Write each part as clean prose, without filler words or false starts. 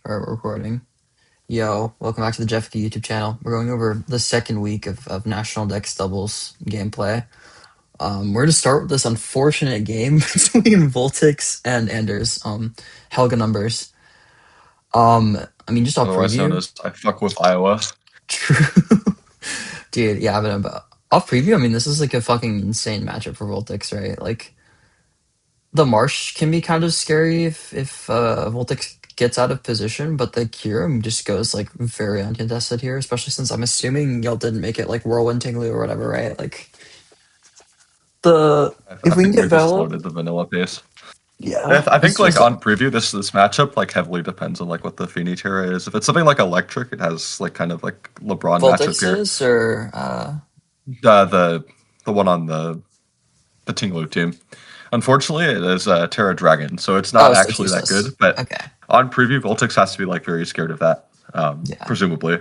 Alright, we're recording. Yo, welcome back to the Jeff Key YouTube channel. We're going over the second week of National Dex Doubles gameplay. We're going to start with this unfortunate game between Voltix and Anders. Helga numbers. I mean, just off Otherwise known preview. as I fuck with Iowa. True. Dude, yeah, but off preview, I mean, this is like a fucking insane matchup for Voltix, right? Like, the Marsh can be kind of scary if Voltix gets out of position, but the Kyurem just goes like very uncontested here, especially since I'm assuming y'all didn't make it like Whirlwind Tinglu or whatever, right? Like the I if we can think get we just Vela, loaded the vanilla pace. yeah, I it's think like just on preview, this matchup like heavily depends on like what the Fini Terra is. If it's something like electric, it has like kind of like LeBron matchup here. Voltix's or The one on the Tinglu team. Unfortunately, it is Terra Dragon, so it's oh, not so actually that useless. good. But Okay, on preview, Voltix has to be like very scared of that, yeah. presumably.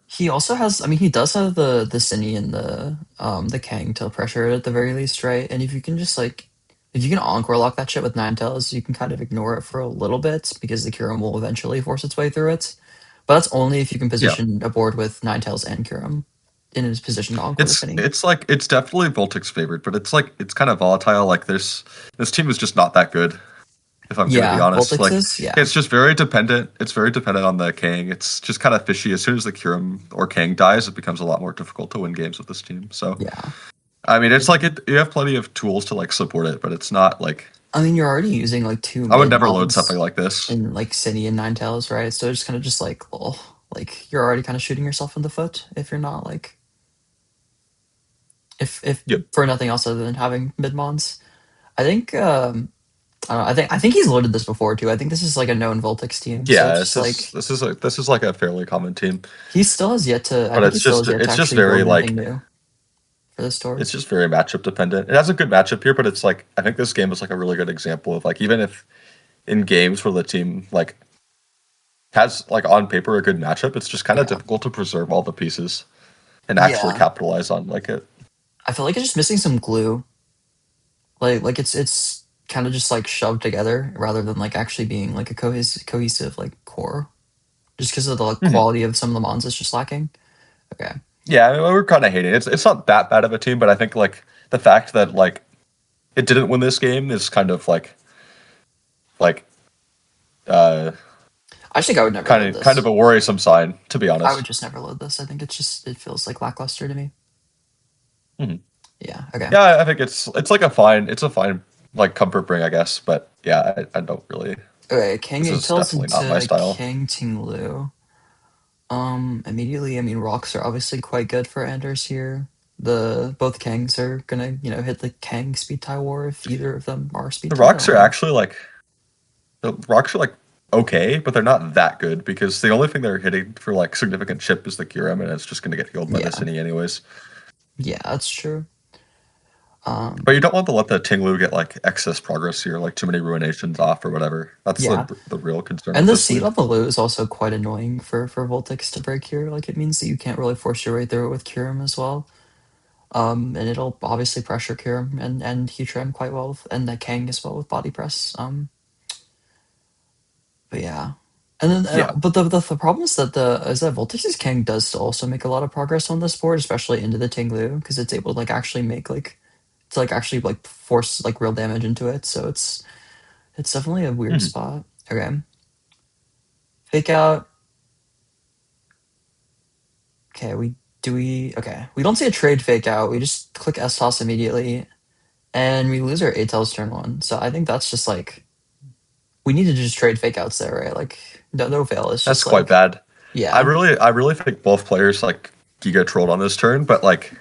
He also has, I mean, he does have the Cine and the Kang to pressure it at the very least, right? And if you can just like, if you can Encore lock that shit with Nine Tails, you can kind of ignore it for a little bit because the Kyurem will eventually force its way through it. But that's only if you can Yeah. position a board with Nine Tails and Kyurem in his position to Encore the It's Cine. it's like it's definitely Voltic's favorite, but it's like it's kind of volatile. Like this team is just not that good, if I'm gonna be Yeah, honest. Voltix Like is, yeah. it's just very dependent. It's very dependent on the Kang. It's just kind of fishy. As soon as the Kyurem or Kang dies, it becomes a lot more difficult to win games with this team. So Yeah. I mean, it's It- like you have plenty of tools to like support it, but it's not like I mean, you're already using like two I would mid never load something mons like this. in like Cine and Nine Tails, right? So it's kind of just like, oh, like you're already kind of shooting yourself in the foot if you're not like if Yep. for nothing else other than having mid mons. I think I don't know, I think he's loaded this before too. I think this is like a known Voltix team, so Yeah, it's just like this is like a fairly common team, he still has yet to. I but think he still has yet to it's just actually very build anything like new for this tour. it's just very matchup dependent. It has a good matchup here, but it's like I think this game is like a really good example of like even if in games where the team like has like on paper a good matchup, it's just kind of Yeah, difficult to preserve all the pieces and actually yeah. capitalize on like it. I feel like it's just missing some glue. Like it's kind of just like shoved together rather than like actually being like a cohesive like core. Just because of the like, Mhm. quality of some of the mons is just lacking. Okay. Yeah, I mean, we're kind of hating it. It's not that bad of a team, but I think like the fact that like it didn't win this game is kind of like uh I think I would never load kind of this. a worrisome sign, to be I would honest. just never load this. I think it feels like lackluster to me. Mhm. Yeah. Okay. Yeah, I think it's like it's a fine like comfort bring, I guess. But yeah, I don't really. Okay. Kang This Eight is Tails definitely not my into style. Kang Ting Lu. Immediately, I mean, rocks are obviously quite good for Anders here. The both Kangs are gonna, hit the Kang speed tie war if either of them are speed The tied. I rocks don't are know. actually like the rocks are like okay, but they're not that good because the only thing they're hitting for like significant chip is the Kyurem, and it's just going to get healed by the Yeah, Cine anyways. yeah, that's true. Um, But you don't want to let the Tinglu get like excess progress here, like too many ruinations off or whatever. That's yeah, the real concern and with the this seat lead. on the Lu is also quite annoying for Voltix to break here. Like it means that you can't really force your way through it with Kyurem as well. And it'll obviously pressure Kyurem and Heatran quite well, and the Kang as well with body press. But yeah, and then Yeah, but the problem is that Voltix's Kang does still also make a lot of progress on this board, especially into the Tinglu, because it's able to like actually make like to like actually like force like real damage into it. So it's definitely a weird Mhm. spot. Okay, fake out. Okay, we don't see a trade fake out. We just click S toss immediately, and we lose our A tells turn one. So I think that's just like we need to just trade fake outs there, right? Like no fail. It's that's just quite like bad. yeah. I really think both players like giga trolled on this turn, but like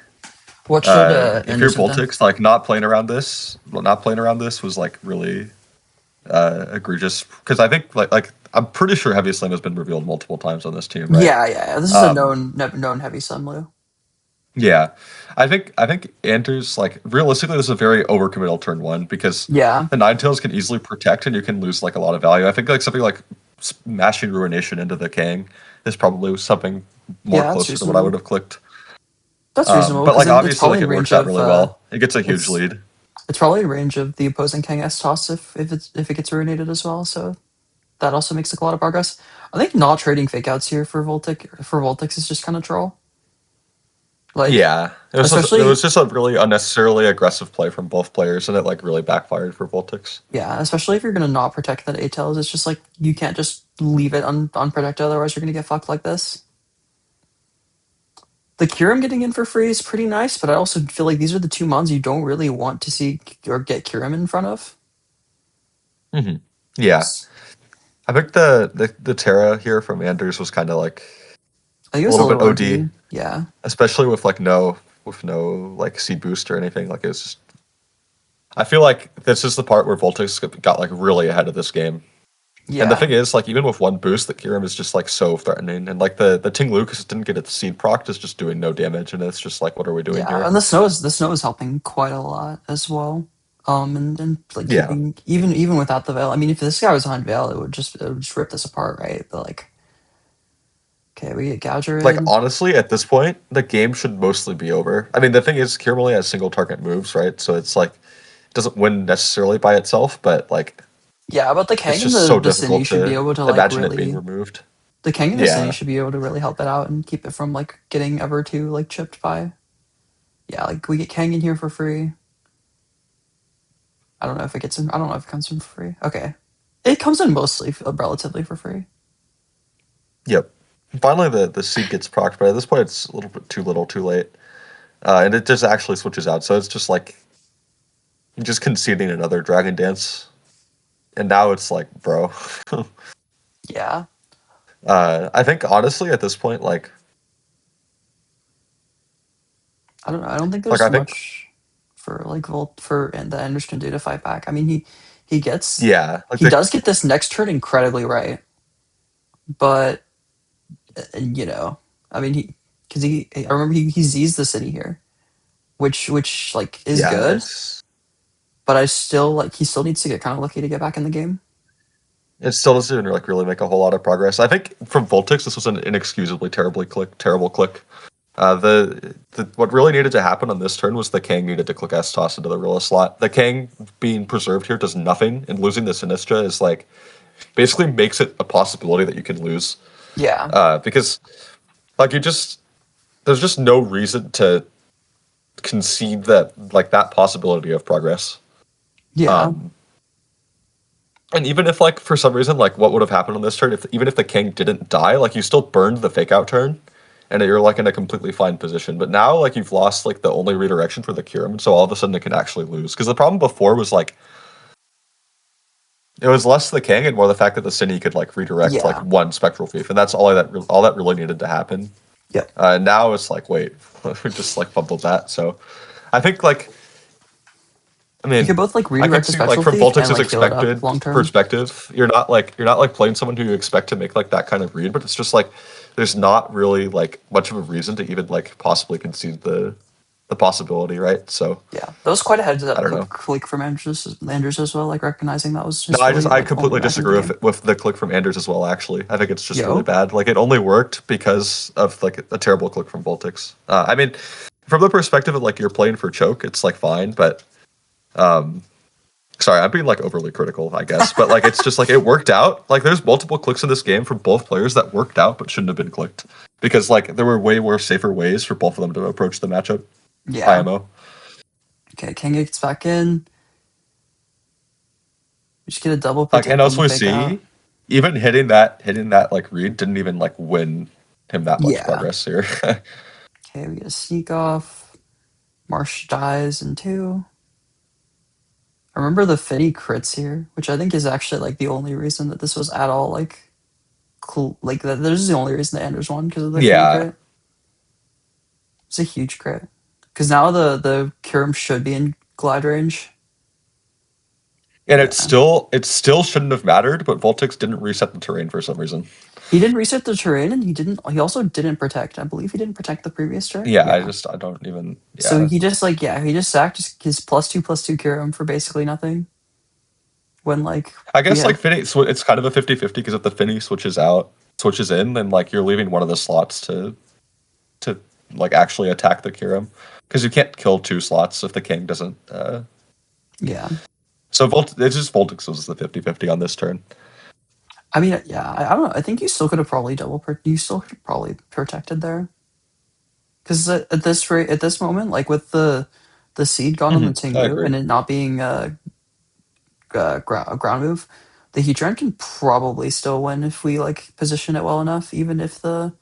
What should if Anders you're have done? Voltix, like not playing around this, well, not playing around this was like really egregious because I think like I'm pretty sure Heavy Slam has been revealed multiple times on this team, right? Yeah. This is a Um, known heavy Sunlu. yeah, I think Anders like realistically this is a very overcommittal turn one because Yeah, the Ninetales can easily protect and you can lose like a lot of value. I think like something like smashing Ruination into the Kang is probably something more yeah, that's closer to what I would reasonable. have clicked. That's reasonable But because like it's obviously probably like in it works range out of really well. It gets a huge it's lead. it's probably in range of the opposing Kang S toss if it gets ruinated as well. So that also makes like a lot of progress. I think not trading fake outs here for Voltix is just kind of troll. Like, Yeah, it was especially just a really unnecessarily aggressive play from both players, and it like really backfired for Voltix. yeah, especially if you're gonna not protect that A tails, it's just like you can't just leave it unprotected, otherwise you're gonna get fucked like this. The Kyurem getting in for free is pretty nice, but I also feel like these are the two mons you don't really want to see or get Kyurem in front of. Hmm. Yeah, I think the Terra here from Anders was kind of like I think it a was a little bit little OD, OD. Yeah. especially with like no like seed boost or anything. Like it's just, I feel like this is the part where Voltix got like really ahead of this game. And the Yeah. thing is, like even with one boost, the Kyurem is just like so threatening, and like the Ting Lucas didn't get its seed proc, is just doing no damage, and it's just like, what are we doing Yeah. here? And the snow is helping quite a lot as well. And like Yeah, keeping even without the veil. I mean, if this guy was on veil, it would just rip this apart, right? But like, okay, we get Gouger like in. honestly, at this point, the game should mostly be over. I mean, the thing is, Kyurem only has single target moves, right? So it's like it doesn't win necessarily by itself, but like Yeah, but the it's Kang and just so the Cine difficult should be to able to like imagine it being really removed. the Kang and the Cine Yeah, should be able to really help it out and keep it from like getting ever too like chipped by. Yeah, like we get Kang in here for free. I don't know if it gets in. I don't know if it comes in for free. Okay, it comes in mostly relatively for free. yep. Finally, the seed gets procced, but at this point, it's a little bit too little, too late, and it just actually switches out. So it's just like just conceding another Dragon Dance, and now it's like, bro. Yeah, I think honestly, at this point, I don't know. I don't think like there's I think, much for like Volt for and the Enders can do to fight back. I mean, he gets yeah, like he the does get this next turn incredibly right, but you know, I mean he because I remember he Z's the city here, which like is yeah, good, but I still like he still needs to get kind of lucky to get back in the game. it still doesn't like really make a whole lot of progress. I think from Voltix, this was an inexcusably terrible click. The what really needed to happen on this turn was the Kang needed to click S toss into the Rilla slot. The Kang being preserved here does nothing, and losing the Sinistra is like basically makes it a possibility that you can lose. Yeah, Because like you just there's just no reason to concede that like that possibility of progress. yeah, Um, and even if like for some reason like what would have happened on this turn if even if the king didn't die, like you still burned the fake out turn, and you're like in a completely fine position. But now like you've lost like the only redirection for the Kyurem, so all of a sudden it can actually lose. Because the problem before was like it was less the king and more the fact that the Cine could like redirect like yeah, one spectral thief, and that's all that really needed to happen. yep. Now it's like wait, we just like fumbled that. So I think like I You mean, could both like I can redirect the see like special from thief and Voltix's like heal it up expected long term. perspective, you're not like playing someone who you expect to make like that kind of read, but it's just like there's not really like much of a reason to even like possibly concede the possibility, right? So Yeah, that was quite ahead of I that don't know. click from Andrews as well. Like recognizing that was No, just really I like holding completely him back in the disagree game. with the click from Anders as well. Actually, I think it's just really Yo, bad. Like it only worked because of like a terrible click from Voltix. I mean, from the perspective of like you're playing for choke, it's like fine, but um, sorry, I'm being like overly critical, I guess, but like it's just like it worked out. Like there's multiple clicks in this game from both players that worked out but shouldn't have been clicked because like there were way more safer ways for both of them to approach the matchup. yeah. IMO. Okay, King gets back in. We just get a double Like and protect on as the we fake out. see, even hitting that like read didn't even like win him that much Yeah. progress here. Okay, we get a sneak off. Marsh dies in two. I remember the Fetty crits here, which I think is actually like the only reason that this was at all like cool. Like that, this is the only reason the Anders won because of the Fetty Yeah, crit. It's a huge crit because now the Kyurem should be in glide range. and Yeah, it still shouldn't have mattered, but Voltix didn't reset the terrain for some reason. he didn't reset the terrain, and he didn't. He also didn't protect. I believe he didn't protect the previous turn. Yeah, Yeah. I don't even So yeah. he just like he just sacked his +2/+2 Kyurem for basically nothing. When like I we guess like had Finny, it's kind of a 50-50 because if the Finny switches in, then like you're leaving one of the slots to like actually attack the Kyurem because you can't kill two slots if the king doesn't. yeah. So it's just Voltix was the 50-50 on this turn. I mean, yeah, I don't know. I think you still could have probably you still could have probably protected there. Because at this rate, at this moment, like with the seed gone on the I Tinglu agree. and it not being a ground move, the Heatran can probably still win if we like position it well enough, even if the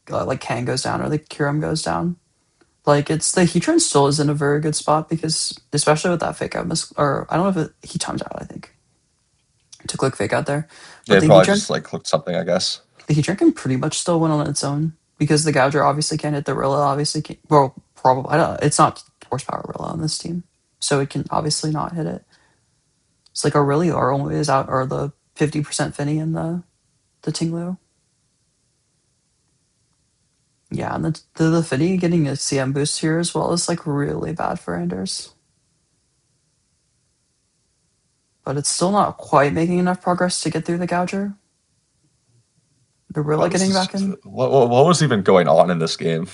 like Kang goes down or the Kyurem goes down. Like it's the Heatran still is in a very good spot because especially with that fake out or I don't know if he timed out. I think to click fake out there, but They probably just like clicked something, I guess. The Heatran can pretty much still win on its own because the Gouger obviously can't hit the Rilla. Obviously, can't, well, probably I don't know. It's not horsepower Rilla on this team, so it can obviously not hit it. It's like Aurelia are only is out or the 50% Finny in the Tinglu. Yeah, and the Finny getting a CM boost here as well is like really bad for Anders, but it's still not quite making enough progress to get through the Gouger. The Wow, Rilla this getting is back in. what was even going on in this game?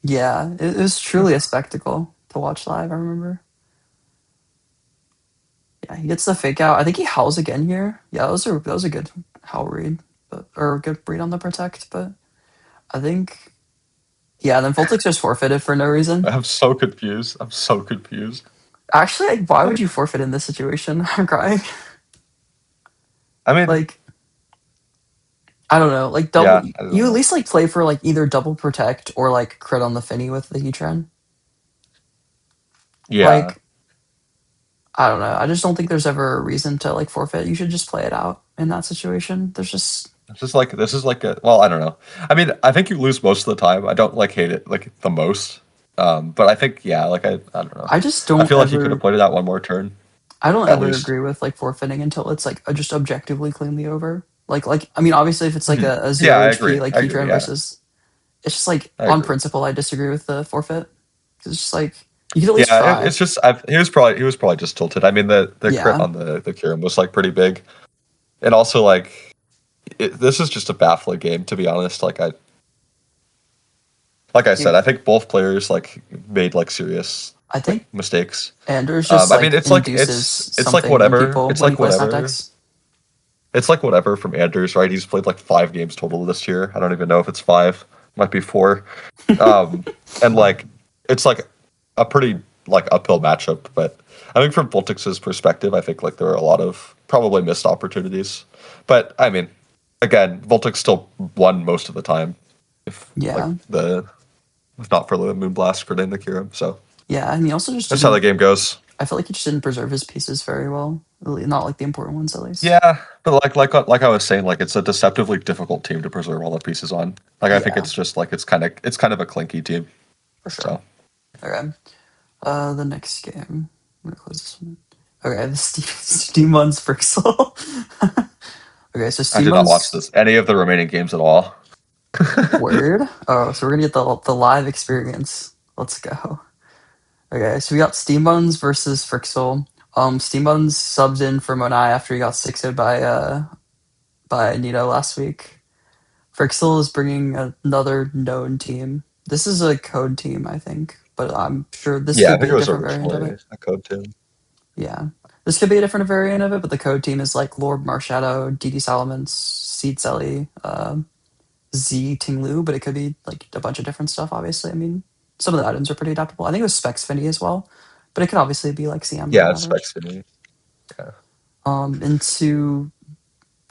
Yeah, it was truly a spectacle to watch live. I remember. Yeah, he gets the fake out. I think he howls again here. Yeah, that was a good howl read, but or a good read on the protect. But I think yeah, then Voltix just forfeited for no reason. I'm so confused. I'm so confused. Actually, like, why would you forfeit in this situation? I'm crying. I mean, Like I don't know. Like double, yeah, I don't you at know. least like play for like either double protect or like crit on the Finny with the Heatran. Yeah, Like I don't know. I just don't think there's ever a reason to like forfeit. You should just play it out in that situation. There's just this is like a well, I don't know. I mean, I think you lose most of the time. I don't like hate it like the most. But I think yeah, like I don't know. I just I don't feel like you could have ever played it out one more turn I don't at ever least. agree with like forfeiting until it's like just objectively cleanly over. Like I mean, obviously, if it's like a Yeah, zero I HP agree. like I agree. Heatran Yeah, versus, it's just like I on agree. principle, I disagree with the forfeit. 'Cause it's just like you could at least Yeah, try. it's just he was probably just tilted. I mean, the crit Yeah, on the Kirim was like pretty big, and also like this is just a baffling game to be honest. Like I said, you, I think both players like made like serious I like think mistakes. Anders just I mean, like induces it's like something in whatever. people It's when he like plays whatever. natdex. It's like whatever from Anders, right? He's played like 5 games total this year. I don't even know if it's five. Might be four. Um, and like it's like a pretty like uphill matchup. But I think from Voltix's perspective, I think like there are a lot of probably missed opportunities. But I mean, again, Voltix still won most of the time. If like Yeah, the if not for the Moonblast critting the Kirim. So yeah, and he also just that's how the didn't. game goes. I feel like he just didn't preserve his pieces very well. Not like the important ones, at least. Yeah, but like I was saying, like it's a deceptively difficult team to preserve all the pieces on. Like I think Yeah, it's just like it's kind of a clinky team. for sure. So Okay. The next game. I'm gonna close this one. Okay, the Steam One's Frixel. Okay, so I Steam did not watch One's this any of the remaining games at all. Word. Oh, so we're gonna get the live experience. Let's go. Okay, so we got Steam Buns versus Frixel. Steam Buns subbed in for Monai after he got 6'd by Nito last week. Frixel is bringing another known team. This is a code team, I think, but I'm sure this Yeah, I could think be it a was different variant of originally it. a code team. Yeah. This could be a different variant of it, but the code team is like Lord Marshadow, DD Salamence, Seed Selly, Z Tinglu, but it could be like a bunch of different stuff, obviously. I mean, some of the items are pretty adaptable. I think it was Specs Finny as well, but it could obviously be like CM Yeah, on it's average. Specs to me. Yeah. Into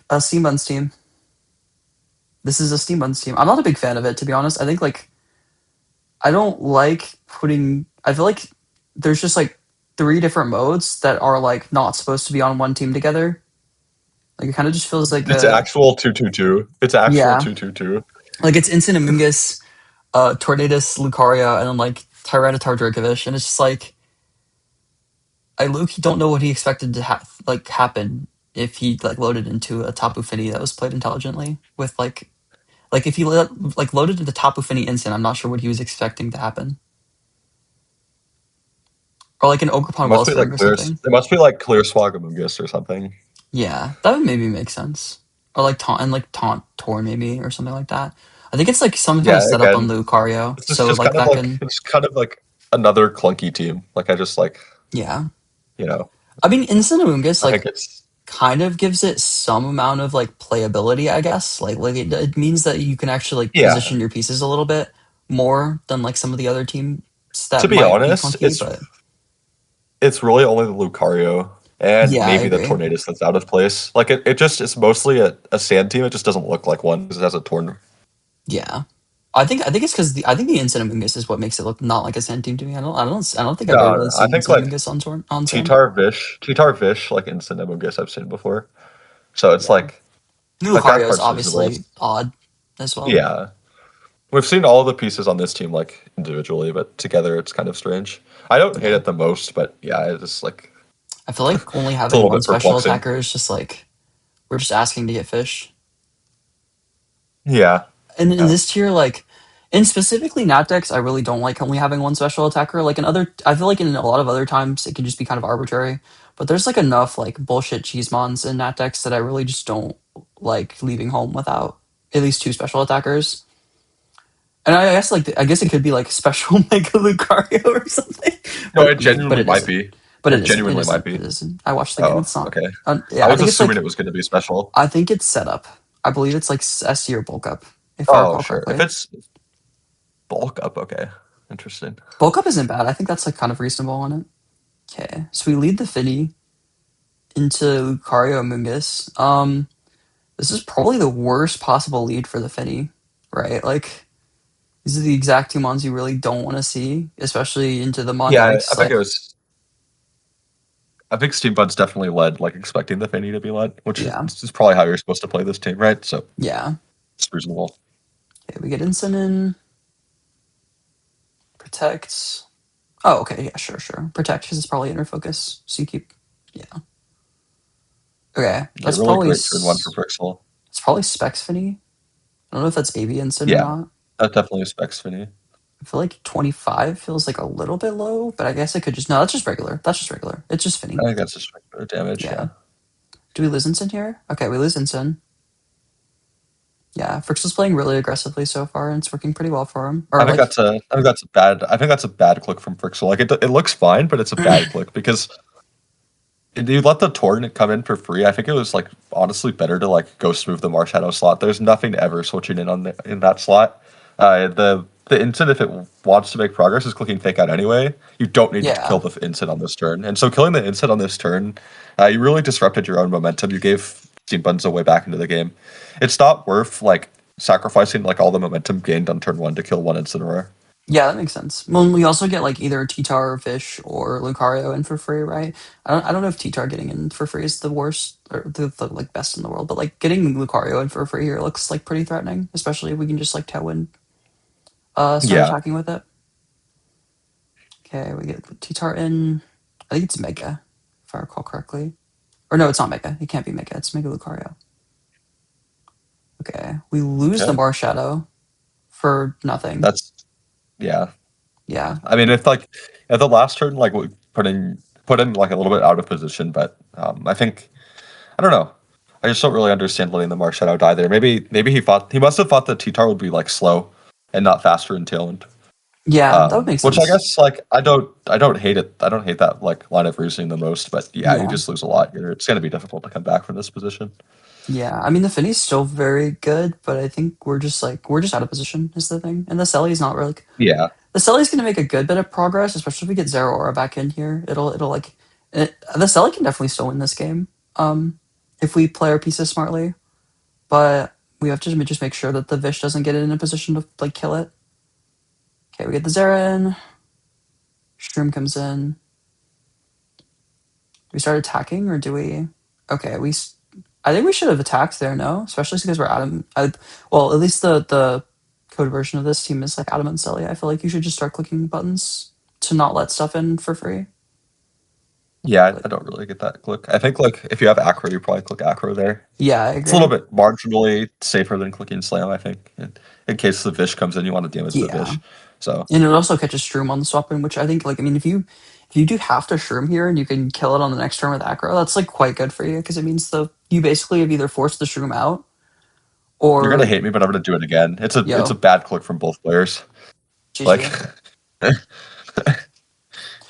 a Steam Buns team. This is a Steam Buns team. I'm not a big fan of it, to be honest. I think like I don't like putting. I feel like there's just like three different modes that are like not supposed to be on one team together. Like it kind of just feels like It's a actual 222. It's actual yeah, 222. like it's Instant Amoongus, Tornadus, Lucaria, and then like Tyranitar Dracovish, and it's just like I low-key don't know what he expected to happen if he like loaded into a Tapu Fini that was played intelligently with like if he like loaded into Tapu Fini instant, I'm not sure what he was expecting to happen. Or like an It Ogerpon must be Wellspring like or clear. something. It must be like clear Swagamungus or something. Yeah, that would maybe make sense. Or like taunt Tor maybe or something like that. I think it's like some kind of Yeah, setup on again, Lucario, it's so just like kind of that like can it's kind of like another clunky team. Like I just like yeah. you know I mean, Instant Amoongus, I think like it's kind of gives it some amount of like playability, I guess. Like it means that you can actually like Yeah. position your pieces a little bit more than like some of the other teams To that be might be honest, clunky. But it's really only the Lucario and yeah, I maybe the agree. Tornadus that's out of place. Like it just it's mostly a sand team. It just doesn't look like one because it has a torn. Yeah. I think it's because I think the Insinamungus is what makes it look not like a sand team to me. I don't think I've ever No, really no, I seen think like Insinamungus on sand. Titar Vish, like Instant Amogus I've seen before. So it's Yeah. like that Lucario is part's reasonable. obviously odd as well. Yeah. We've seen all the pieces on this team like individually, but together it's kind of strange. I don't hate Yeah. it the most, but yeah, it's just like I feel like only it's a having little one bit special perplexing. attacker is just like we're just asking to get fish. Yeah. And in Yeah. this tier, like in specifically natdex, I really don't like only having one special attacker. Like in other, I feel like in a lot of other times it can just be kind of arbitrary. But there's like enough like bullshit cheesemons in natdex that I really just don't like leaving home without at least two special attackers. And I guess it could be like special Mega Lucario or something, No, it but genuinely it might isn't. be. But it It isn't. It genuinely might isn't. be. It isn't. I watched the game. Oh, It's not. okay. Yeah, I I was think it's assuming like it was going to be special. I think it's set up. I believe it's like SC or bulk up, if I Oh, recall sure. If correctly. it's bulk up, okay. Interesting. Bulk up isn't bad. I think that's like kind of reasonable on it. Okay, so we lead the Finny into Lucario Mungus. This is probably the worst possible lead for the Finny, right? Like these are the exact two mons you really don't want to see, especially into the Mon Yeah, I Yanks. think it Like, was. I think Steve Buds definitely led, like expecting the Fanny to be led, which yeah, is probably how you're supposed to play this team, right? So yeah. it's reasonable. Okay, we get Instant in, Protect. Oh, okay, yeah, sure. Protect because it's probably inner focus. So you keep, yeah. Okay, Yeah, that's really probably great turn one for Prixel. it's probably Specs Finny. I don't know if that's AB Instant or Yeah, not. that definitely specs Fanny. I feel like 25 feels like a little bit low, but I guess it could just no. That's just regular. That's just regular. It's just I Finny. think that's just regular damage. Yeah. Yeah, Do we lose Instant here? Okay, we lose Instant. Yeah, Frixel's playing really aggressively so far, and it's working pretty well for him. Or like, I think that's a bad click from Prixel. Like it looks fine, but it's a bad click because you let the torrent come in for free. I think it was like honestly better to like go smooth the Marshadow slot. There's nothing ever switching in in that slot. The instant if it wants to make progress is clicking fake out anyway. You don't need to kill yeah, the instant on this turn, and so killing the instant on this turn, you really disrupted your own momentum. You gave Steam Buns a way back into the game. It's not worth like sacrificing like all the momentum gained on turn one to kill one Incineroar. yeah, that makes sense. Well, we also get like either T-Tar or Fish or Lucario in for free, right? I don't know if T-Tar getting in for free is the worst or the like best in the world, but like getting Lucario in for free here looks like pretty threatening, especially if we can just like Tailwind start Yeah, attacking with it. Okay, we get T-Tar in. I think it's Mega, if I recall correctly. Or no, it's not Mega. It can't be Mega. It's Mega Lucario. Okay, we lose the okay, Marshadow for nothing. that's yeah. Yeah, I mean, if like at the last turn, like we put in like a little bit out of position, but I think I don't know. I just don't really understand letting the Marshadow die there. Maybe he must have thought that T-Tar would be like slow and not faster in Tailwind. yeah, that would make Which I sense. guess like I don't hate it. I don't hate that like line of reasoning the most, but yeah, you Yeah, just lose a lot here. It's gonna be difficult to come back from this position. yeah. I mean, the Finny's still very good, but I think we're just out of position is the thing. And the Selly's not really. Yeah, The Selly's going to make a good bit of progress, especially if we get Zero Aura back in here. It'll like the Selly can definitely still win this game, if we play our pieces smartly. But we have to just make sure that the Vish doesn't get it in a position to like kill it. Okay, we get the Zera in. Shroom comes in. Do we start attacking or do we? Okay, I think we should have attacked there. No, especially because we're Adam. Well, at least the code version of this team is like Adam and Selly. I feel like you should just start clicking buttons to not let stuff in for free. yeah, Like, I don't really get that click. I think like if you have Acro, you probably click Acro there. yeah, I It's a little agree. bit marginally safer than clicking Slam, I think. In case the Vish comes in, you want to damage the Yeah, Vish. So and it also catches Shroom on the swap in, which I think like I mean if you do have to Shroom here and you can kill it on the next turn with Acro, that's like quite good for you because it means you basically have either forced the Shroom out you're gonna or hate me, but I'm gonna do it again. It's a yo bad click from both players. Like GG.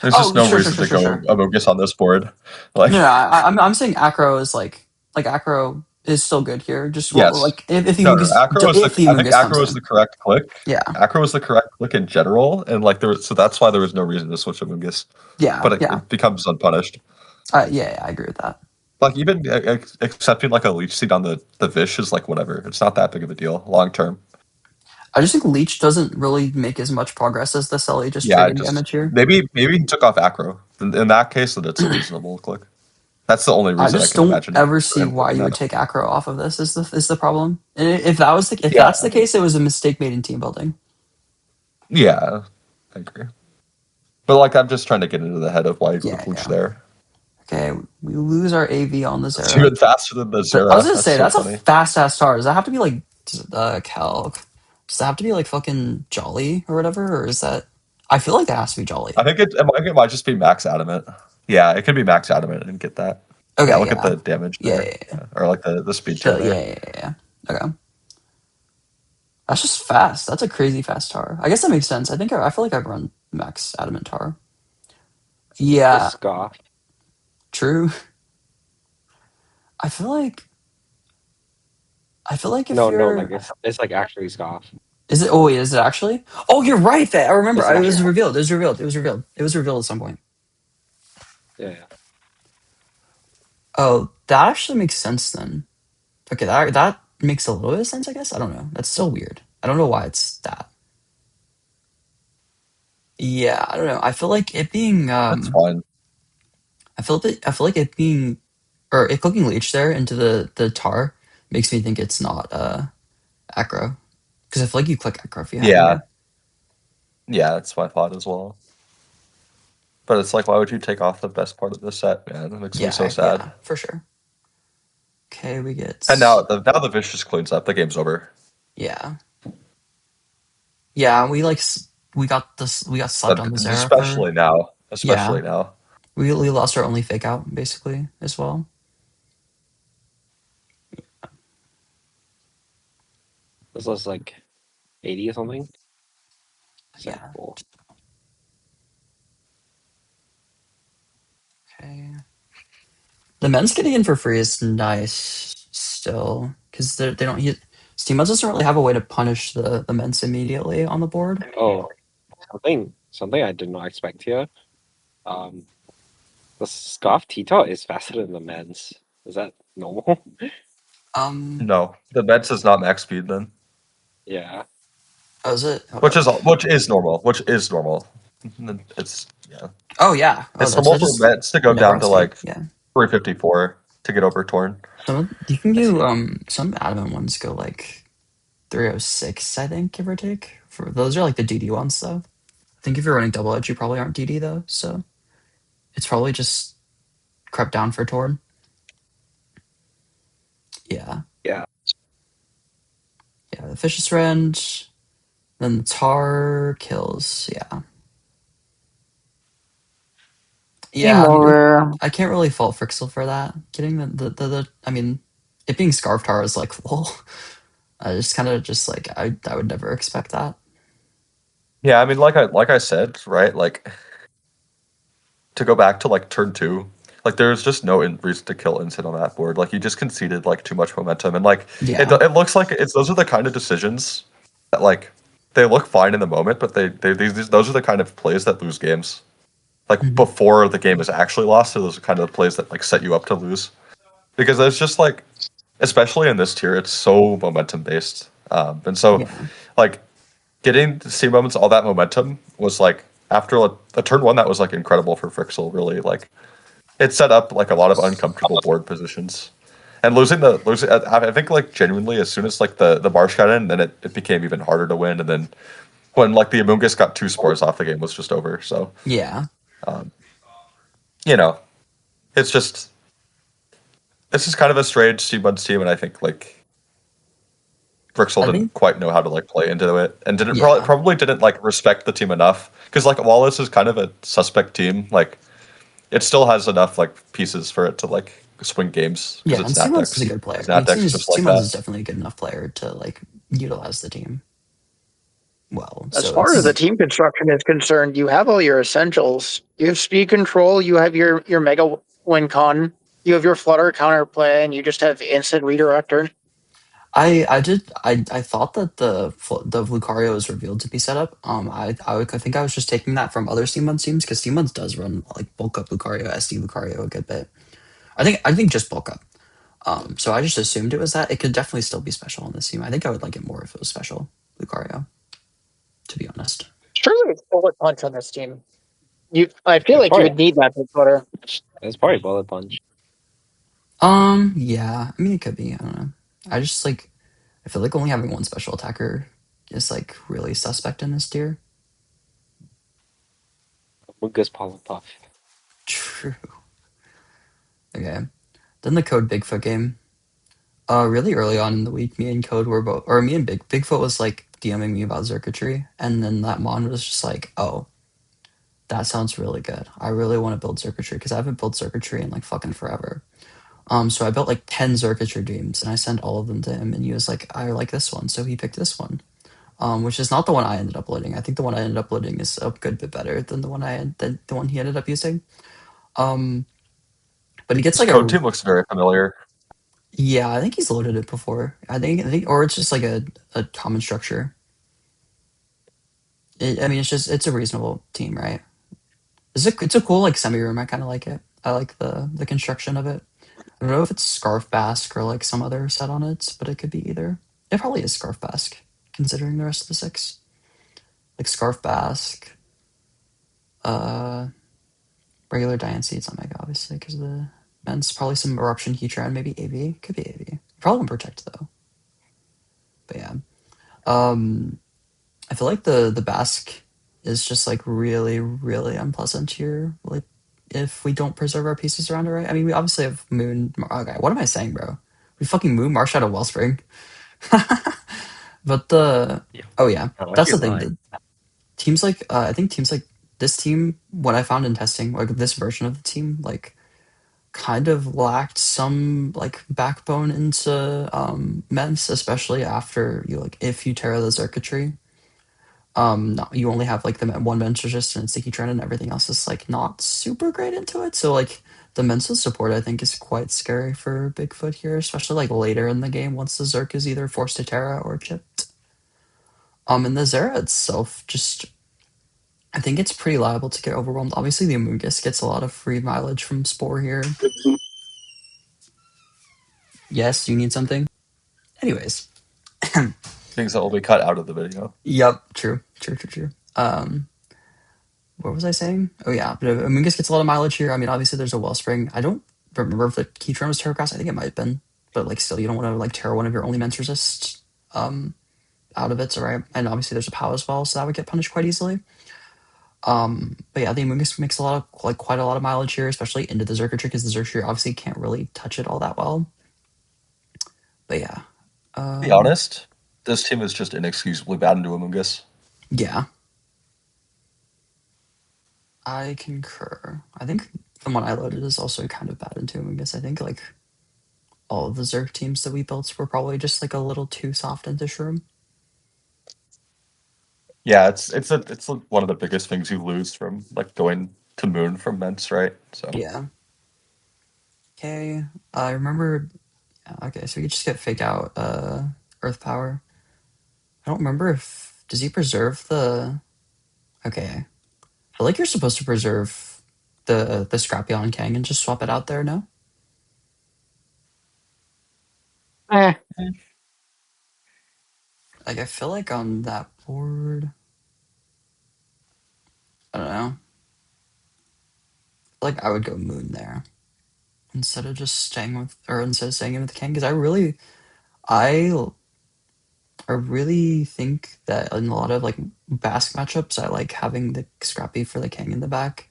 There's just Oh, no sure, sure, reason sure, to sure, go sure. Amogus on this board. Like, No, no, I'm saying acro is like acro is still good here. Just yes. like if the No, no, Mungus I think Mungus comes Acro is the in, correct click. yeah, Acro is the correct click in general, and like so that's why there was no reason to switch Amogus. yeah, But yeah, it becomes unpunished. yeah, I agree with that. Like even accepting like a leech seed on the Vish is like whatever. It's not that big of a deal long term. I just think Leech doesn't really make as much progress as the Selly just Yeah, trading damage here. maybe he took off Acro. In that case, then it's a reasonable click. That's the only I reason I just can don't imagine ever for see him why doing you that. would take acro off of this. Is the problem? And if that was if Yeah, that's the case, it was a mistake made in team building. yeah, I agree. But like, I'm just trying to get into the head of why you go Yeah, with Leech yeah. there. Okay, we lose our AV on the It's Zera. even faster than the I was Zera. gonna That's say so that's a funny. fast ass tar. Does that have to be like Calc? Does that have to be like fucking Jolly or whatever? Or is that? I feel like that has to be Jolly. It might just be max adamant. Yeah, it could be max adamant and get that. Yeah, Okay, look at yeah, the damage yeah, there. yeah, yeah. Yeah. Or like the speed tier Yeah, there. yeah, yeah, yeah. Okay, that's just fast. That's a crazy fast tar. I guess that makes sense. I feel like I've run max adamant tar. The Yeah, scarf. true. I feel like if No, no, you're like it's like actually scarf. is it? Oh wait, is it actually? Oh, you're right. That I remember. It's It was actually revealed. It was revealed. It was revealed. It was revealed at some point. yeah. Oh, that actually makes sense then. Okay, that makes a little bit of sense, I guess. I don't know. That's so weird. I don't know why it's that. Yeah, I don't know. I feel like it being That's fine. I feel like it being or it cooking leech there into the tar makes me think it's not acro. Because I feel like you click acro if you have Yeah, here. yeah, that's my thought as well. But it's like, why would you take off the best part of the set, man? It makes me so Yeah, sad. yeah, for sure. Okay, we get And now the Vish just cleans up. The game's over. yeah. Yeah, we got this we got subbed But on the Zera for especially now. yeah. Especially now. We lost our only fake out basically as well. This was like 80 or something. Yeah. 74. Okay. The men's getting in for free is nice still because they don't use Steam mods doesn't really have a way to punish the men's immediately on the board. Oh, something I did not expect here. Um, the scarf Tita is faster than the men's. Is that normal? Um, No, the Mets is not max speed then. Yeah. oh, is it? Hold Which up. is normal. Which is normal. It's yeah. Oh yeah. Oh, It's normal that for just Mets to go never down on to speed. like Yeah. 354 to get over Torn. You can I do see. some adamant ones go like 306, I think, give or take. For those are like the DD ones though. I think if you're running double edge, you probably aren't DD though, so it's probably just crept down for Torn. Yeah. Yeah. Yeah, the Vicious Rend, then the Tar kills, yeah. Game Yeah, over. I can't really fault Frixel for that. Getting the I mean, it being Scarf Tar is like, well, I just kind of just like, I would never expect that. Yeah, I mean, like I said, right? Like to go back to like turn two, like there's just no reason to kill Instant on that board. Like you just conceded like too much momentum, and like Yeah. it looks like it's those are the kind of decisions that like they look fine in the moment, but these those are the kind of plays that lose games. Like Mhm. before the game is actually lost, so those are kind of the plays that like set you up to lose. Because it's just like, especially in this tier, it's so momentum based, and so Yeah. like getting to see moments, all that momentum was like after a turn one that was like incredible for Frixel. Really, like it set up like a lot of uncomfortable board positions, and losing. I think like genuinely, as soon as like the Marsh got in, then it became even harder to win, and then when like the Amoongus got two spores off, the game was just over. So Yeah. um, you know, it's just this is kind of a strange Seabuds team, and I think like Brixel I think, didn't quite know how to like play into it, and didn't yeah. probably didn't like respect the team enough because like Wallace is kind of a suspect team. Like it still has enough like pieces for it to like swing games because Yeah, and it's Steamons is a natdex. good player. Because And natdex is just like Steamons that. is definitely a good enough player to like utilize the team. well. As So far as the it's team construction is concerned, you have all your essentials. You have speed control, you have your mega win con, you have your flutter counterplay, and you just have instant redirector. I thought that the Lucario was revealed to be set up. I think I was just taking that from other Steam Buds teams because Steam Buds does run like bulk up Lucario, SD Lucario a good bit. I think just bulk up. So I just assumed it was that. It could definitely still be special on this team. I think I would like it more if it was special Lucario, to be honest. Surely it's bullet punch on this team. I feel It's like you probably would need that for flutter. it's probably bullet punch. Yeah. I mean, it could be. I don't know. I just like. I feel like only having one special attacker is like really suspect in this tier. Lucas Polypuff. True. Okay. Then the Code Bigfoot game. Really early on in the week, me and Code were both, or me and Bigfoot was like DMing me about circuitry, and then that Mon was just like, "Oh, that sounds really good. I really want to build circuitry because I haven't built circuitry in like fucking forever." So I built like 10 circuitry dreams, and I sent all of them to him, and he was like, "I like this one," so he picked this one. Which is not the one I ended up loading. I think the one I ended up loading is a good bit better than the one he ended up using. But he gets This like code team looks very familiar. yeah, I think he's loaded it before. I think, or it's just like a common structure. I mean, it's a reasonable team, right? It's a cool like semi room. I kind of like it. I like the construction of it. I don't know if it's Scarf Basque or like some other set on it, but it could be either. It probably is Scarf Basque, considering the rest of the six. Like Scarf Basque, uh, regular Diancie, it's not Mega, obviously, because of the men's. Probably some Eruption Heatran, maybe AV. Could be AV. Probably won't Protect, though. But yeah. I feel like the Basque is just like really, really unpleasant here. Like, if we don't preserve our pieces around it, right? I mean, we obviously have Moon. Okay, what am I saying, bro? We fucking Moon Marsh out of Wellspring. But Yeah. oh yeah, Oh, that's the you're thing. lying. The teams like I think teams like this team, what I found in testing, like this version of the team, like kind of lacked some like backbone into Mence, especially after you like if you tear the circuitry. No, you only have like the one Mence resistance, the Heatran, and everything else is like not super great into it. So like the Mensa support I think is quite scary for Bigfoot here, especially like later in the game once the Zerk is either forced to Terra or chipped. And the Zera itself just I think it's pretty liable to get overwhelmed. Obviously the Amoonguss gets a lot of free mileage from Spore here. Yes, you need something? Anyways. Things that will be cut out of the video. Yep, true. What was I saying? Oh yeah, but Amoonguss gets a lot of mileage here. I mean, obviously there's a Wellspring. I don't remember if the Keytron was Terrorcross. I think it might have been, but like still, you don't want to like tear one of your only Mence resists out of it, so right? And obviously there's a POW as well, so that would get punished quite easily. But yeah, the Amoonguss makes a lot of like quite a lot of mileage here, especially into the Zerkatry because the Zerkatry obviously can't really touch it all that well. But yeah, To be honest, this team is just inexcusably bad into Amoonguss. yeah. I concur. I think the one I loaded is also kind of bad into Amoonguss. I think like all of the Zerg teams that we built were probably just like a little too soft into Shroom. Yeah, it's one of the biggest things you lose from like going to Moon from Mence, right? So Yeah. Okay. I remember. Yeah, okay, so we could just get fake out Earth Power. I don't remember if does he preserve the. Okay, I feel like you're supposed to preserve the Scrappy Kang and just swap it out there. No. Eh. Like I feel like on that board. I don't know. Like I would go Moon there instead of just staying with, or instead of staying in with Kang, because I I really think that in a lot of like Basque matchups, I like having the Scrappy for the Kang in the back,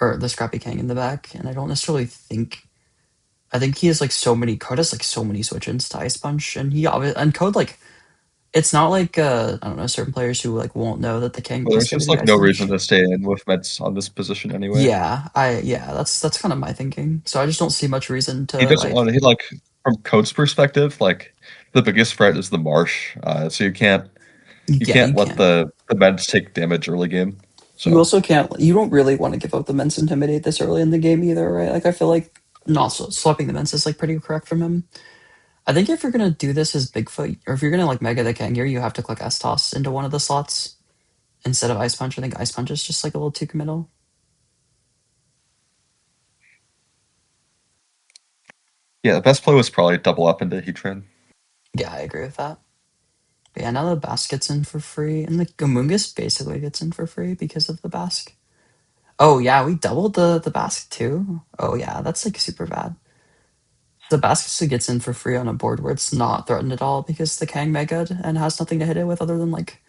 or the Scrappy Kang in the back, and I don't necessarily think. I think he has like so many Code has like so many switch-ins to Ice Punch, and he obviously and Code like it's not like I don't know certain players who like won't know that the Kang well, is there's going to just be like Ice no Punch. reason to stay in with Mence on this position anyway. Yeah, that's kind of my thinking. So I just don't see much reason to He doesn't like. want to. He like from Code's perspective, like the biggest threat is the marsh. So you can't You Yeah, can't you let can't. the meds take damage early game. So You also can't. You don't really want to give up the Mence Intimidate this early in the game either, right? Like I feel like not swapping the Mence is like pretty correct from him. I think if you're gonna do this as Bigfoot, or if you're gonna like Mega the King here, you have to click S toss into one of the slots instead of Ice Punch. I think Ice Punch is just like a little too committal. yeah, the best play was probably double up into Heatran. Yeah, I agree with that. But yeah, now the Basque gets in for free, and the Gamungus basically gets in for free because of the Basque. Oh yeah, we doubled the Basque too. Oh yeah, that's like super bad. The Basque gets in for free on a board where it's not threatened at all because the Kang Mega'd and has nothing to hit it with other than like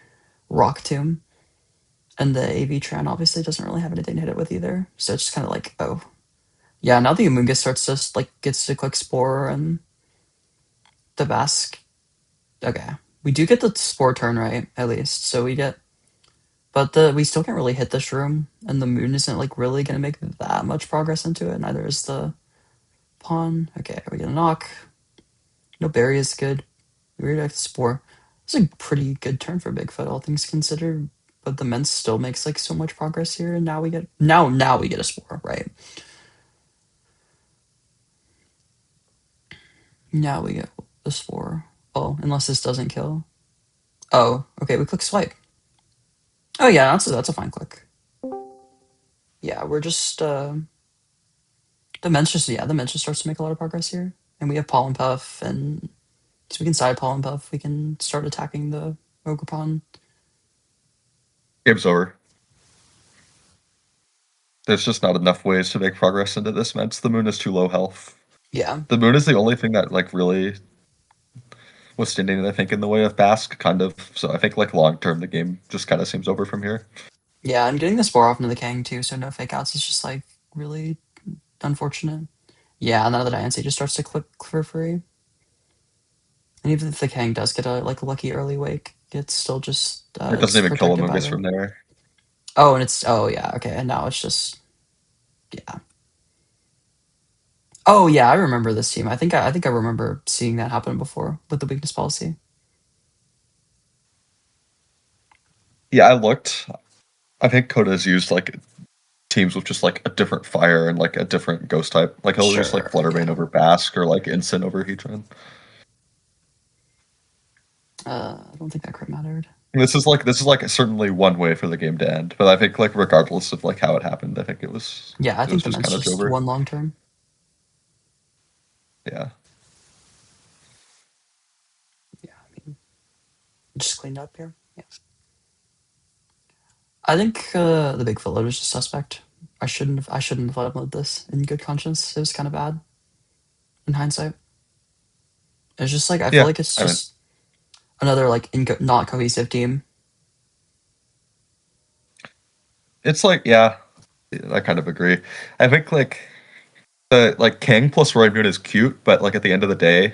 Rock Tomb. And the AV Tran obviously doesn't really have anything to hit it with either. So it's just kind of like, oh. Yeah, now the Amoonguss starts to like gets to click Spore and the Basque. Okay. We do get the Spore turn right, at least. So we get but we still can't really hit this room, and the moon isn't like really gonna make that much progress into it, neither is the pawn. Okay, we get a knock. No berry is good. We react to Spore. It's a pretty good turn for Bigfoot, all things considered. But the Mence still makes like so much progress here, and now we get now we get a Spore, right? Now we get the Spore. Oh, unless this doesn't kill. Oh, okay, we click swipe. Oh yeah, that's a fine click. Yeah, we're just the Mence just starts to make a lot of progress here. And we have Pollen Puff, and so we can side Pollen Puff, we can start attacking the Ogerpon. Game's over. There's just not enough ways to make progress into this meds. The moon is too low health. Yeah. The moon is the only thing that like really was standing, I think, in the way of Basque, kind of. So I think like long term, the game just kind of seems over from here. Yeah, and getting the Spore off into the Kang too, so no fake outs is just like really unfortunate. Yeah, and now the Diancie just starts to click for free. And even if the Kang does get a like lucky early wake, it's still just It doesn't it's even kill protected by Amoonguss the from there. Oh, and it's yeah, okay, and now it's just yeah. Oh yeah, I remember this team. I think I remember seeing that happen before with the weakness policy. Yeah, I looked. I think Koda's used like teams with just like a different fire and like a different ghost type. Like he'll use like Sure. Flutterbane Yeah. over Basque or like Instant over Heatran. I don't think that crit mattered. This is like certainly one way for the game to end, but I think like regardless of like how it happened, I think Yeah, I it was think the just Mets kind of just over. one long term. Yeah. Yeah, I mean, just cleaned up here. Yeah. I think the Bigfoot load was just suspect. I shouldn't have let him load this in good conscience. It was kind of bad in hindsight. It's just like I feel Yeah. like it's I mean, just another like not cohesive team. it's like yeah, I kind of agree. I think like the like King plus Roy Moon is cute, but like at the end of the day,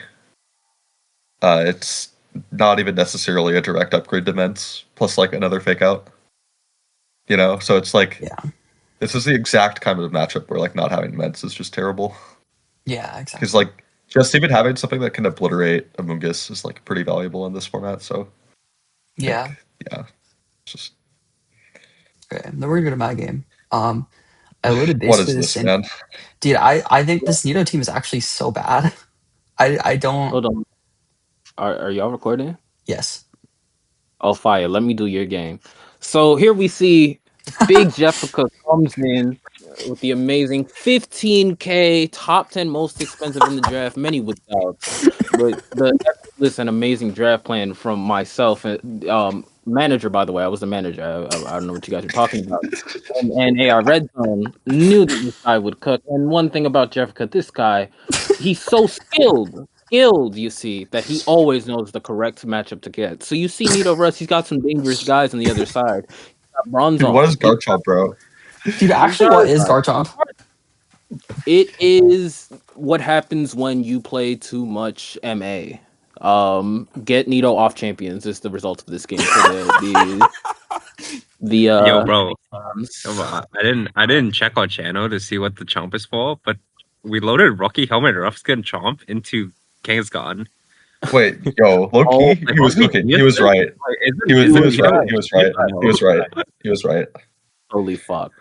it's not even necessarily a direct upgrade to Mence plus like another fake out. You know, so it's like Yeah. this is the exact kind of matchup where like not having Mence is just terrible. Yeah, Because exactly. like just even having something that can obliterate Amoonguss is like pretty valuable in this format. So I Yeah. think yeah, it's just Okay. Then we're gonna go to my game. I loaded what basically is the this, same. man? Dude, I think this Nito team is actually so bad. I don't. Hold on. Are y'all recording? Yes. Oh, fire. Let me do your game. So here we see Big Jeffica comes in with the amazing 15K, top 10 most expensive in the draft, many with doubts. But this an amazing draft plan from myself. Manager, by the way, I was the manager. I don't know what you guys are talking about. And AR Red Zone knew that this guy would cook. And one thing about Jeffica, this guy, he's so skilled, you see, that he always knows the correct matchup to get. So you see Nito Russ, he's got some dangerous guys on the other side. He's got Dude, what is Bronzong. Garchomp, bro? Dude, He actually, what does. is Garchomp? It is what happens when you play too much MA. Get Nito off champions is the result of this game for Yo, bro. um, I didn't check our channel to see what the chomp is for, but we loaded Rocky Helmet Rough Skin Chomp into Kangaskhan. Wait, yo, low Oh, key, he was cooking. He was right. He was right. He was right. He was right. He was right. Holy fuck.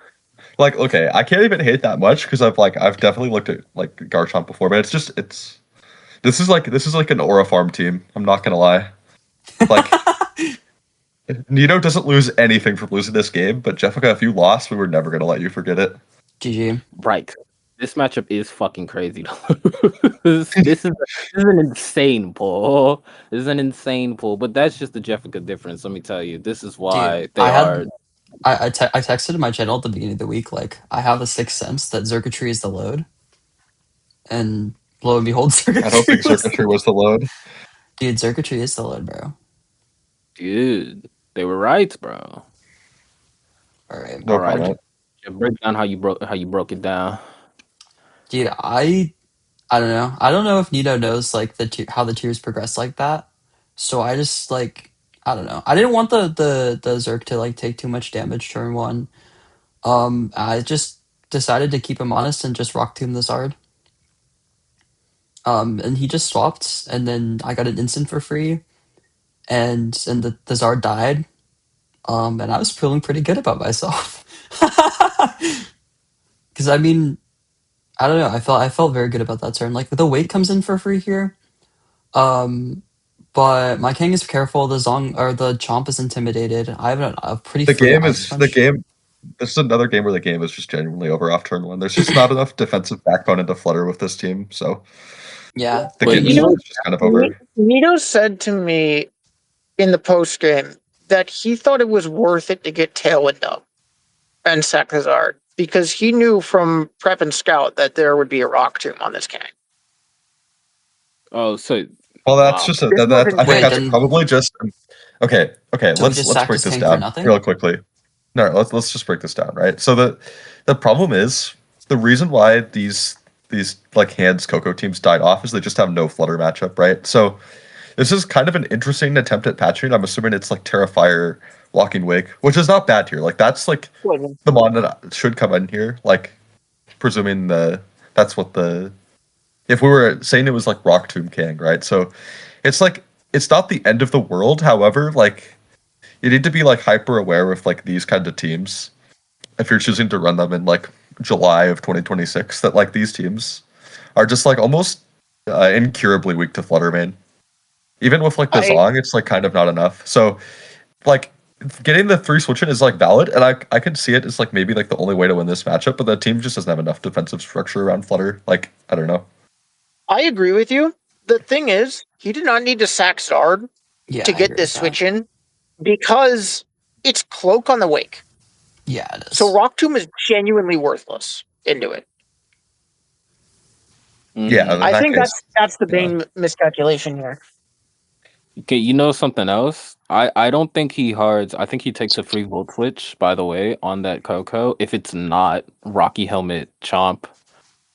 Like, okay, I can't even hate that much because I've definitely looked at like Garchomp before, but this is like an Aura Farm team. I'm not gonna lie. Like, Nito doesn't lose anything from losing this game, but Jeffica, if you lost, we were never gonna let you forget it. GG. Right. This matchup is fucking crazy. This is an insane pull. This is an insane pull, but that's just the Jeffica difference. Let me tell you, this is why Dude, they are. I texted in my channel at the beginning of the week, like, I have a sixth sense that Xurkitree is the load. And lo and behold, I don't think Xurkitree Circuitry was the load. Dude, Xurkitree is the load, bro. Dude, they were right, bro. Alright. No All right, comment. break down how you broke it down. Dude, I don't know. I don't know if Nito knows like how the tiers progress like that. So I just like I don't know. I didn't want the Zerk to like take too much damage turn one. I just decided to keep him honest and just rock tomb the Zard. And he just swapped, and then I got an instant for free, and the Zard died. And I was feeling pretty good about myself. Because I mean, I don't know. I felt very good about that turn. Like the weight comes in for free here. But my king is careful. The Zong or the Chomp is intimidated. I have a pretty The free game ice is the punch. game. This is another game where the game is just genuinely over off turn one. There's just not enough defensive backbone into Flutter with this team, so Yeah, the But game you is know, just kind of over. Nito said to me in the post game that he thought it was worth it to get Tailwind up and sack the Zard because he knew from Prep and Scout that there would be a Rock Tomb on this gang. oh, so Well, that's wow. just This wasn't I think Wait, that's then probably just okay. Okay, so we let's just sacked break his this king for down nothing? real quickly. No, let's just break this down, right? So the problem is the reason why these like hands Coco teams died off is they just have no Flutter matchup, right? So this is kind of an interesting attempt at patching. I'm assuming it's like Terrifier, Walking Wake, which is not bad here. Like that's like the mon that should come in here. Like presuming that's what the if we were saying it was like Rock Tomb King, right? So it's like it's not the end of the world. However, like you need to be like hyper aware of like these kinds of teams if you're choosing to run them in like July of 2026. That like these teams are just like almost incurably weak to Flutter main. Even with like the Zong, it's like kind of not enough. So like getting the 3 switch in is like valid, and I can see it as like maybe like the only way to win this matchup. But the team just doesn't have enough defensive structure around Flutter. Like I don't know. I agree with you. The thing is, he did not need to sack Zard Yeah, to I get agree this with that. switch in because it's Cloak on the Wake. Yeah, it is. So Rock Tomb is genuinely worthless into it. Yeah, in I that think case, that's the yeah. main miscalculation here. Okay, you know something else? I don't think he hards. I think he takes a free volt switch, by the way, on that Coco if it's not Rocky Helmet Chomp.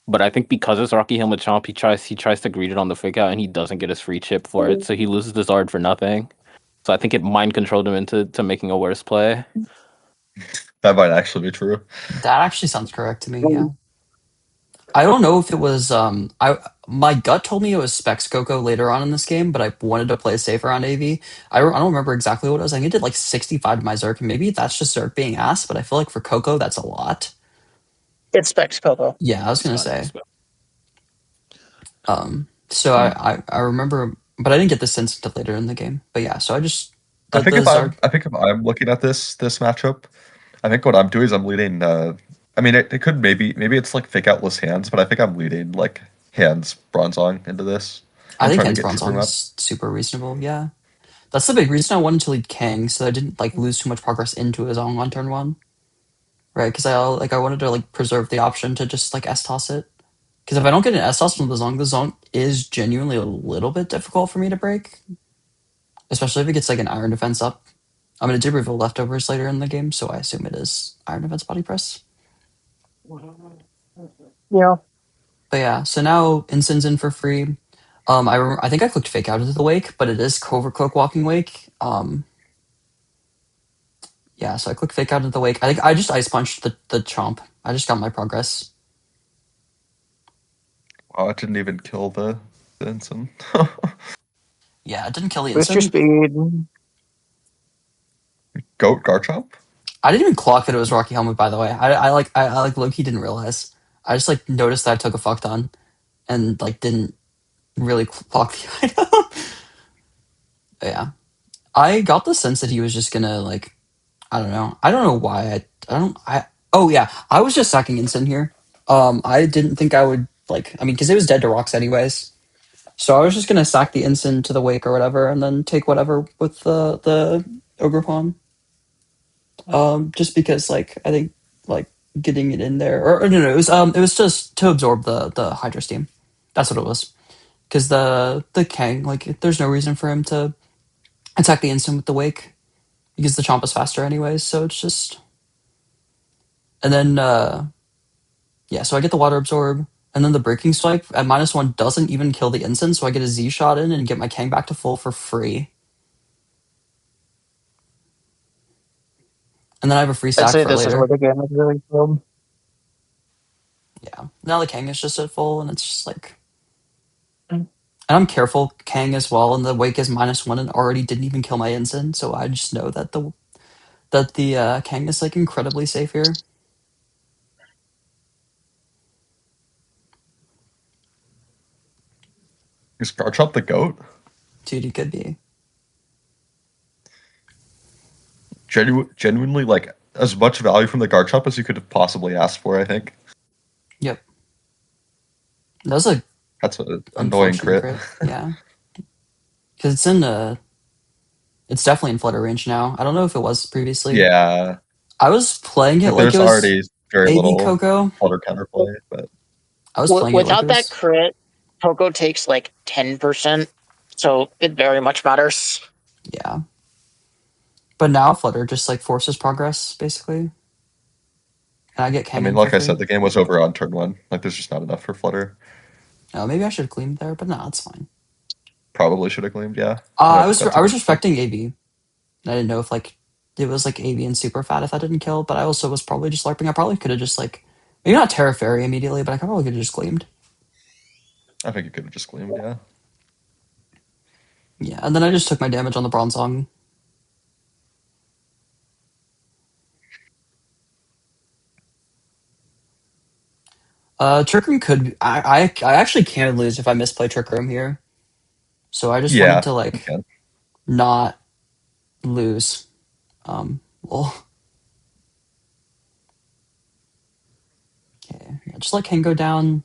But I think because it's Rocky Helmet Chomp, he tries to greet it on the fake out and he doesn't get his free chip for it, so he loses the Zard for nothing. So I think it mind controlled him into making a worse play. That might actually be true. That actually sounds correct to me. Yeah. I don't know if it was my gut told me it was Specs Coco later on in this game, but I wanted to play it safe around AV. I don't remember exactly what it was. I think it did like 65 to my Zerk, and maybe that's just Zerk being asked, but I feel like for Coco that's a lot. It's Specs Coco. Yeah, I was gonna It's not say. just- So I remember, but I didn't get this sense until later in the game. But yeah, so I just I think the Zard. I think if I'm looking at this matchup, I think what I'm doing is I'm leading. I mean, it could maybe it's like fake outless hands, but I think I'm leading like hands Bronzong into this. I And think trying Hans to get Bronzong Tripper up. is super reasonable. Yeah, that's the big reason I wanted to lead Kang, so I didn't like lose too much progress into his own on turn one. Right, because I wanted to like preserve the option to just like S toss it. Because if I don't get an S toss from the Zong is genuinely a little bit difficult for me to break. Especially if it gets like an Iron Defense up. I mean, it did reveal leftovers later in the game, so I assume it is Iron Defense Body Press. Yeah. But yeah, so now Instin's in for free. I think I clicked Fake Out into the Wake, but it is Covert Cloak Walking Wake. Yeah, so I clicked Fake Out into the Wake. I think I just Ice Punched the Chomp. I just got my progress. Oh, it didn't even kill the ensign. Yeah, it didn't kill the Boost your instant. speed. Goat Garchomp? I didn't even clock that it was Rocky Helmet, by the way. I like low-key didn't realize. I just like noticed that I took a fuck ton and like didn't really clock the item. But yeah. I got the sense that he was just gonna like I don't know. I don't know why I oh yeah, I was just sacking instant here. I didn't think I would like I mean because it was dead to rocks anyways. So I was just gonna sack the instant to the wake or whatever and then take whatever with the ogre pawn. Just because like I think like getting it in there or no it was just to absorb the Hydra steam. That's what it was. Because the Kang like there's no reason for him to attack the instant with the wake because the chomp is faster anyways. So it's just and then yeah. So I get the water absorb and then the breaking strike at -1 doesn't even kill the instant. So I get a Z shot in and get my Kang back to full for free. And then I have a free I'd sack say for this is later. where the game is really killed. Yeah. Now the Kang is just at full and it's just like and I'm careful Kang as well, and the wake is -1 and already didn't even kill my instant, so I just know that the Kang is like incredibly safe here. Is Garchomp the goat? Dude, he could be. Genuinely, like, as much value from the Garchomp as you could have possibly asked for, I think. Yep. That was a That's an annoying unfortunate crit. Yeah. Because it's definitely in flutter range now. I don't know if it was previously. Yeah. I was playing it Like, like it there's was already very AB little Coco. flutter counterplay, but I was playing it like it Without that was crit, Poco takes like 10%, so it very much matters. yeah. But now flutter just like forces progress, basically. And I get I Kang mean, in for like I free. said, the game was over on turn 1. Like, there's just not enough for flutter. Oh, maybe I should have gleamed there, but no, it's fine. Probably should have gleamed, yeah. I was That's a good point. respecting AB. I didn't know if like it was like AB and super fat if that didn't kill, but I also was probably just LARPing. I probably could have just like maybe not Terra Fairy immediately, but I probably could have just gleamed. I think you could have just gleamed, yeah. Yeah, and then I just took my damage on the Bronzong. Trick Room could I actually can lose if I misplay Trick Room here. So I just wanted Yeah, to you like can. not lose. Well, okay, yeah, just let Ken go down.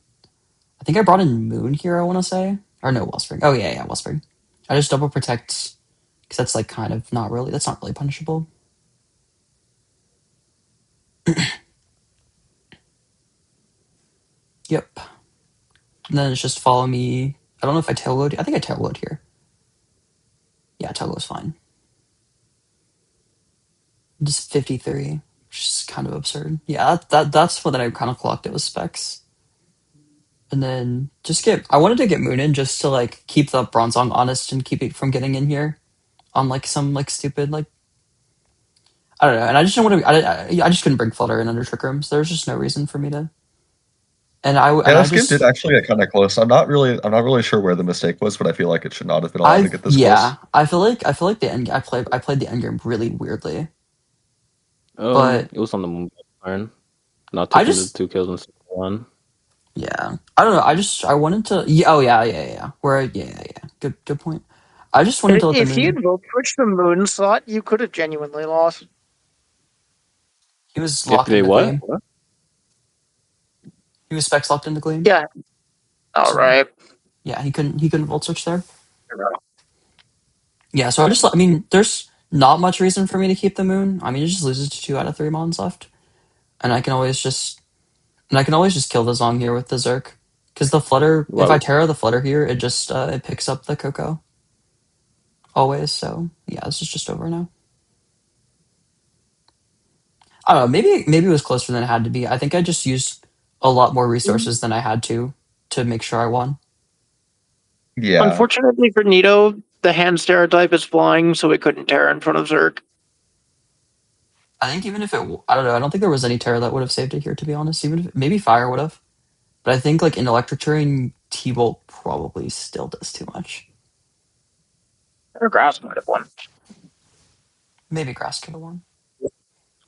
I think I brought in Moon here. I want to say, or no, Wellspring. Oh yeah, Wellspring. I just double protect because that's like kind of not really. That's not really punishable. Yep. And then it's just follow me. I don't know if I tailload. I think I tailload here. Yeah, tailload's fine. Just 53, which is kind of absurd. Yeah, that's what I kind of clocked it with specs. And then just I wanted to get Moon in just to like keep the Bronzong honest and keep it from getting in here on like some like stupid like I don't know. And I just don't want to. I just couldn't bring Flutter in under Trick Room, so there's just no reason for me to. Yeah, And I this game did just actually get kind of close. I'm not really sure where the mistake was, but I feel like it should not have been allowed to get this close. I feel like the end. I played the end game really weirdly, but It was on the moon turn, not I taking the just 2 kills in one. yeah. I don't know. I wanted to. Yeah. Oh yeah. Where yeah. Good point. I just wanted to let the If he Moon. had vote switched the moon slot, you could have genuinely lost. He was If locked they into what? Gleam. He was specs locked into Gleam. Yeah. All So right. yeah, he couldn't volt switch there. Yeah, so I mean, there's not much reason for me to keep the Moon. I mean, it just loses to 2 out of 3 mons left, and I can always just kill the Zong here with the Zerk, because the Flutter. If I Well, Terra the Flutter here, it just it picks up the Coco always. So yeah, this is just over now. I don't know. Maybe it was closer than it had to be. I think I just used a lot more resources than I had to make sure I won. Yeah, Unfortunately for Nito, the hand stereotype is flying, so it couldn't tear in front of Zerk. I think even if I don't know. I don't think there was any Terra that would have saved it here. To be honest, even if maybe Fire would have. But I think like in electric terrain, T-Bolt probably still does too much. Or Grass might have won. Maybe Grass could have won.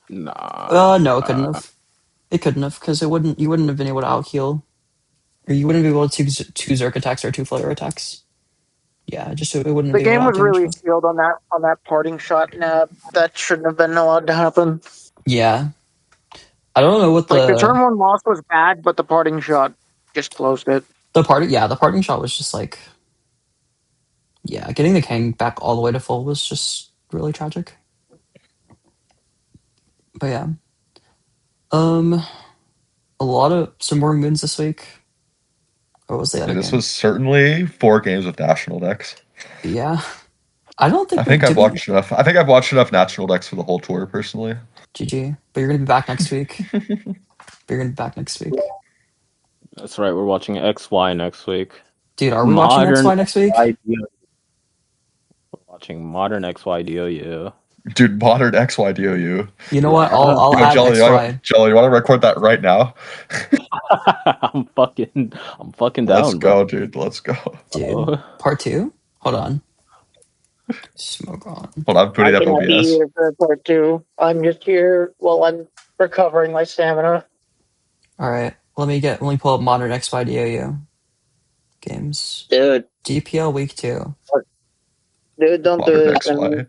Nah. No, it couldn't have. It couldn't have because you wouldn't have been able to out heal, or you wouldn't be able to two Zerk attacks or two Flare attacks. Yeah, it wouldn't The be able game to was out damage really you. sealed on that parting shot nab. That shouldn't have been allowed to happen. Yeah, I don't know what Like the turn one loss was bad, but the parting shot just closed it. the parting shot was just like, yeah, getting the Kang back all the way to full was just really tragic. But yeah, some more moons this week. What was the other This game? was certainly 4 games of national decks. Yeah, I don't think I think I've we watched enough. I think I've watched enough national decks for the whole tour, personally. GG. But you're gonna be back next week. That's right. We're watching XY next week. Dude, are we watching Modern XY next week? XY. We're watching Modern XYDOU. Dude, modern XYDOU. You know what? I'll add Jello, XY. you want to record that right now? I'm fucking Let's down, go, bro. dude. Let's go. Dude, part 2? Hold on. Smoke on. Hold on, I'm putting I up cannot be OBS. here for part 2. I'm just here while I'm recovering my stamina. Alright, let me pull up Modern XYDOU games. Dude, DPL week 2. don't do Modern this. XY.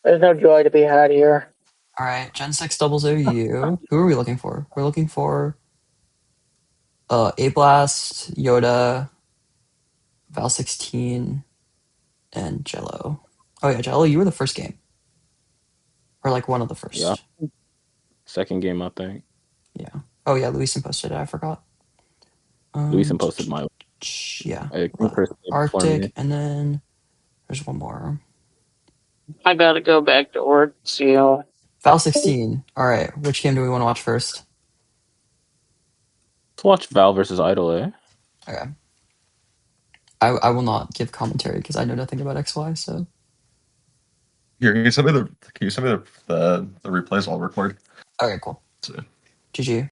There's no joy to be had here. Alright, Gen 6 doubles OU. Who are we looking for? We're looking for A-Blast, Yoda, Val 16, and Jello. Oh yeah, Jello, you were the first game. Or like one of the first. Yeah. Second game, I think. Yeah. Oh yeah, Luisin posted it, I forgot. Luisin posted my. Yeah. I think first game before me. Arctic, and then there's one more. I gotta go back to work, CO. Val 16. Alright, which game do we want to watch first? Let's watch Val versus Idol, eh? Okay. I will not give commentary because I know nothing about XY, so. Here, can you send me the replays? I'll record. Okay, cool. So. GG.